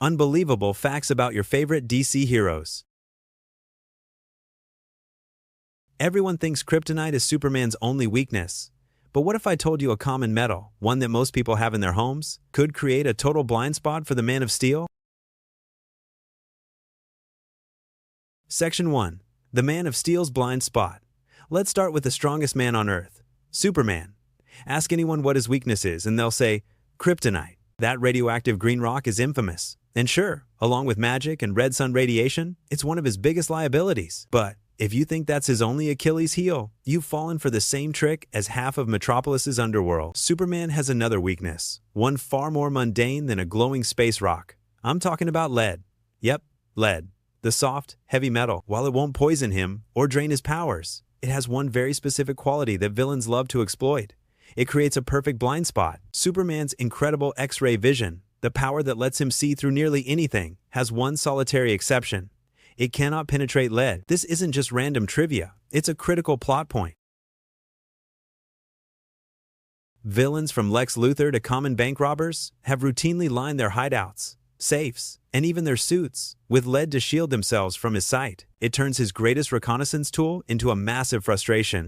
Unbelievable facts about your favorite DC heroes. Everyone thinks kryptonite is Superman's only weakness. But what if I told you a common metal, one that most people have in their homes, could create a total blind spot for the Man of Steel? Section 1. The Man of Steel's blind spot. Let's start with the strongest man on Earth, Superman. Ask anyone what his weakness is and they'll say, kryptonite. That radioactive green rock is infamous. And sure, along with magic and red sun radiation, it's one of his biggest liabilities. But if you think that's his only Achilles heel, you've fallen for the same trick as half of Metropolis's underworld. Superman has another weakness, one far more mundane than a glowing space rock. I'm talking about lead. Yep, lead. The soft, heavy metal. While it won't poison him or drain his powers, it has one very specific quality that villains love to exploit. It creates a perfect blind spot. Superman's incredible X-ray vision, the power that lets him see through nearly anything, has one solitary exception. It cannot penetrate lead. This isn't just random trivia, it's a critical plot point. Villains from Lex Luthor to common bank robbers have routinely lined their hideouts, safes, and even their suits with lead to shield themselves from his sight. It turns his greatest reconnaissance tool into a massive frustration.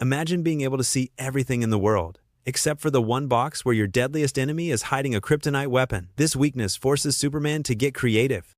Imagine being able to see everything in the world, except for the one box where your deadliest enemy is hiding a kryptonite weapon. This weakness forces Superman to get creative,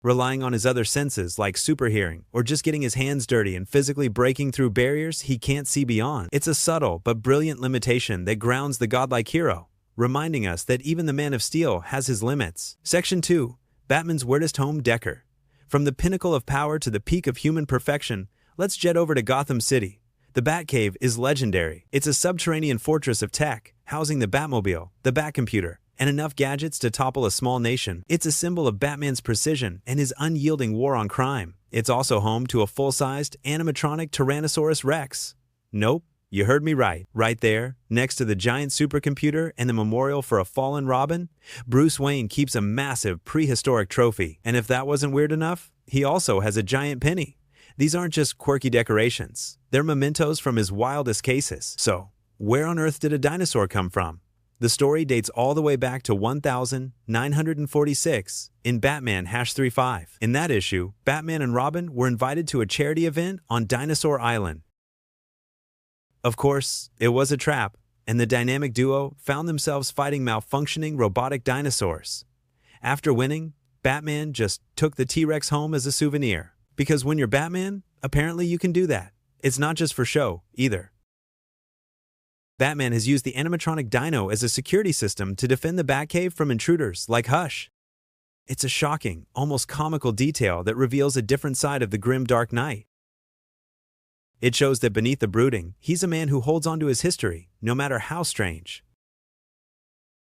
relying on his other senses like superhearing or just getting his hands dirty and physically breaking through barriers he can't see beyond. It's a subtle but brilliant limitation that grounds the godlike hero, reminding us that even the Man of Steel has his limits. Section 2. Batman's weirdest home decor. From the pinnacle of power to the peak of human perfection, let's jet over to Gotham City. The Batcave is legendary. It's a subterranean fortress of tech, housing the Batmobile, the Batcomputer, and enough gadgets to topple a small nation. It's a symbol of Batman's precision and his unyielding war on crime. It's also home to a full-sized animatronic Tyrannosaurus Rex. Nope, you heard me right. Right there, next to the giant supercomputer and the memorial for a fallen Robin, Bruce Wayne keeps a massive prehistoric trophy. And if that wasn't weird enough, he also has a giant penny. These aren't just quirky decorations. They're mementos from his wildest cases. So, where on earth did a dinosaur come from? The story dates all the way back to 1946 in Batman #35. In that issue, Batman and Robin were invited to a charity event on Dinosaur Island. Of course, it was a trap, and the dynamic duo found themselves fighting malfunctioning robotic dinosaurs. After winning, Batman just took the T-Rex home as a souvenir. Because when you're Batman, apparently you can do that. It's not just for show, either. Batman has used the animatronic dino as a security system to defend the Batcave from intruders like Hush. It's a shocking, almost comical detail that reveals a different side of the grim Dark Knight. It shows that beneath the brooding, he's a man who holds on to his history, no matter how strange.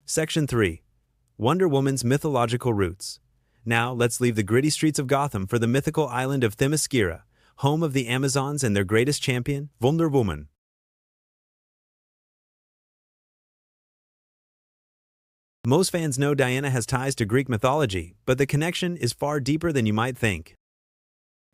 Section 3. Wonder Woman's mythological roots. Now, let's leave the gritty streets of Gotham for the mythical island of Themyscira, home of the Amazons and their greatest champion, Wonder Woman. Most fans know Diana has ties to Greek mythology, but the connection is far deeper than you might think.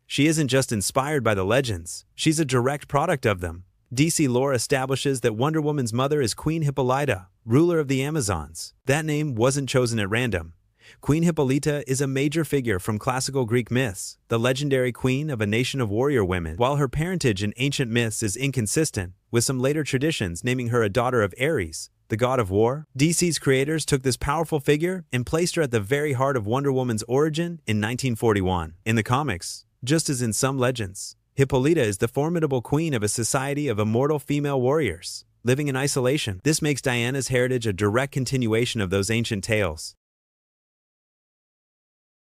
She isn't just inspired by the legends, she's a direct product of them. DC lore establishes that Wonder Woman's mother is Queen Hippolyta, ruler of the Amazons. That name wasn't chosen at random. Queen Hippolyta is a major figure from classical Greek myths, the legendary queen of a nation of warrior women. While her parentage in ancient myths is inconsistent, with some later traditions naming her a daughter of Ares, the god of war, DC's creators took this powerful figure and placed her at the very heart of Wonder Woman's origin in 1941. In the comics, just as in some legends, Hippolyta is the formidable queen of a society of immortal female warriors, living in isolation. This makes Diana's heritage a direct continuation of those ancient tales.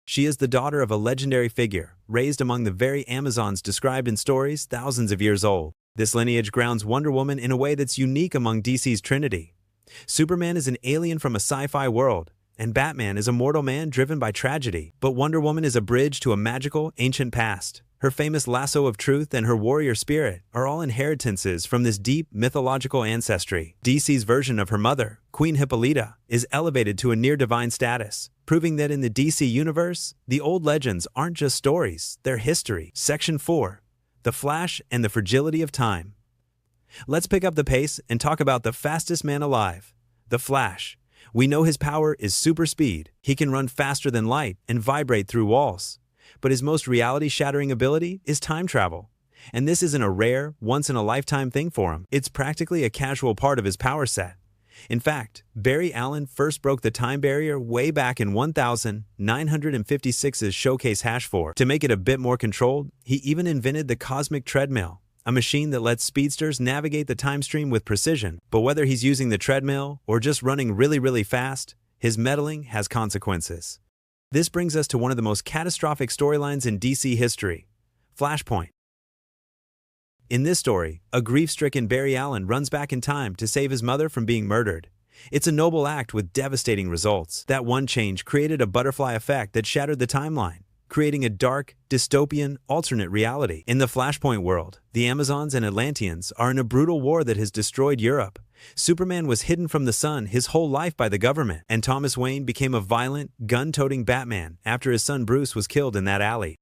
She is the daughter of a legendary figure, raised among the very Amazons described in stories thousands of years old. This lineage grounds Wonder Woman in a way that's unique among DC's Trinity. Superman is an alien from a sci-fi world, and Batman is a mortal man driven by tragedy. But Wonder Woman is a bridge to a magical, ancient past. Her famous lasso of truth and her warrior spirit are all inheritances from this deep, mythological ancestry. DC's version of her mother, Queen Hippolyta, is elevated to a near-divine status, proving that in the DC universe, the old legends aren't just stories, they're history. Section 4. The Flash and the Fragility of Time. Let's pick up the pace and talk about the fastest man alive, the Flash. We know his power is super speed. He can run faster than light and vibrate through walls. But his most reality-shattering ability is time travel. And this isn't a rare, once-in-a-lifetime thing for him. It's practically a casual part of his power set. In fact, Barry Allen first broke the time barrier way back in 1956's Showcase Hash 4. To make it a bit more controlled, he even invented the cosmic treadmill, a machine that lets speedsters navigate the time stream with precision. But whether he's using the treadmill or just running really fast, his meddling has consequences. This brings us to one of the most catastrophic storylines in DC history, Flashpoint. In this story, a grief-stricken Barry Allen runs back in time to save his mother from being murdered. It's a noble act with devastating results. That one change created a butterfly effect that shattered the timeline, creating a dark, dystopian, alternate reality. In the Flashpoint world, the Amazons and Atlanteans are in a brutal war that has destroyed Europe. Superman was hidden from the sun his whole life by the government, and Thomas Wayne became a violent, gun-toting Batman after his son Bruce was killed in that alley.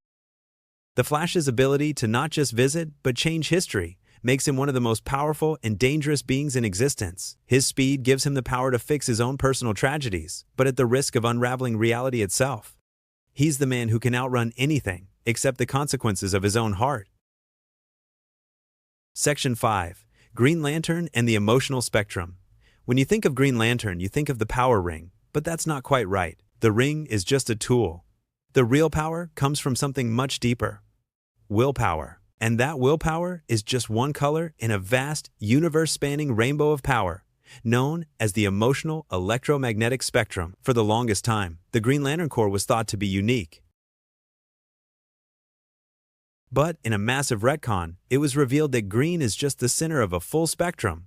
The Flash's ability to not just visit, but change history, makes him one of the most powerful and dangerous beings in existence. His speed gives him the power to fix his own personal tragedies, but at the risk of unraveling reality itself. He's the man who can outrun anything, except the consequences of his own heart. Section 5. Green Lantern and the Emotional Spectrum. When you think of Green Lantern, you think of the power ring, but that's not quite right. The ring is just a tool. The real power comes from something much deeper. Willpower. And that willpower is just one color in a vast, universe-spanning rainbow of power, known as the emotional electromagnetic spectrum. For the longest time, the Green Lantern Corps was thought to be unique. But in a massive retcon, it was revealed that green is just the center of a full spectrum.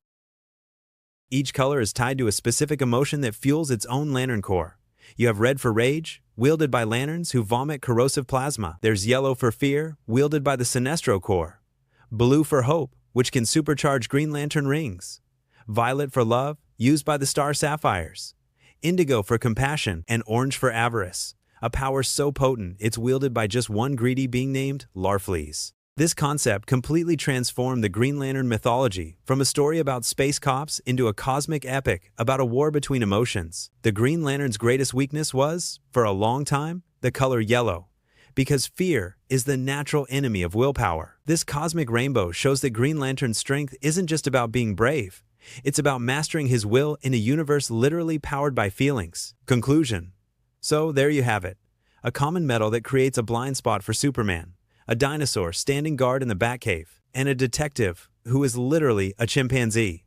Each color is tied to a specific emotion that fuels its own Lantern Corps. You have red for rage, wielded by lanterns who vomit corrosive plasma. There's yellow for fear, wielded by the Sinestro Corps. Blue for hope, which can supercharge Green Lantern rings. Violet for love, used by the Star Sapphires. Indigo for compassion, and orange for avarice. A power so potent it's wielded by just one greedy being named Larfleeze. This concept completely transformed the Green Lantern mythology from a story about space cops into a cosmic epic about a war between emotions. The Green Lantern's greatest weakness was, for a long time, the color yellow, because fear is the natural enemy of willpower. This cosmic rainbow shows that Green Lantern's strength isn't just about being brave. It's about mastering his will in a universe literally powered by feelings. Conclusion. So there you have it. A common metal that creates a blind spot for Superman, a dinosaur standing guard in the Batcave, and a detective who is literally a chimpanzee.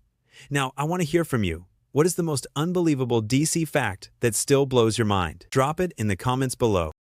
Now, I want to hear from you. What is the most unbelievable DC fact that still blows your mind? Drop it in the comments below.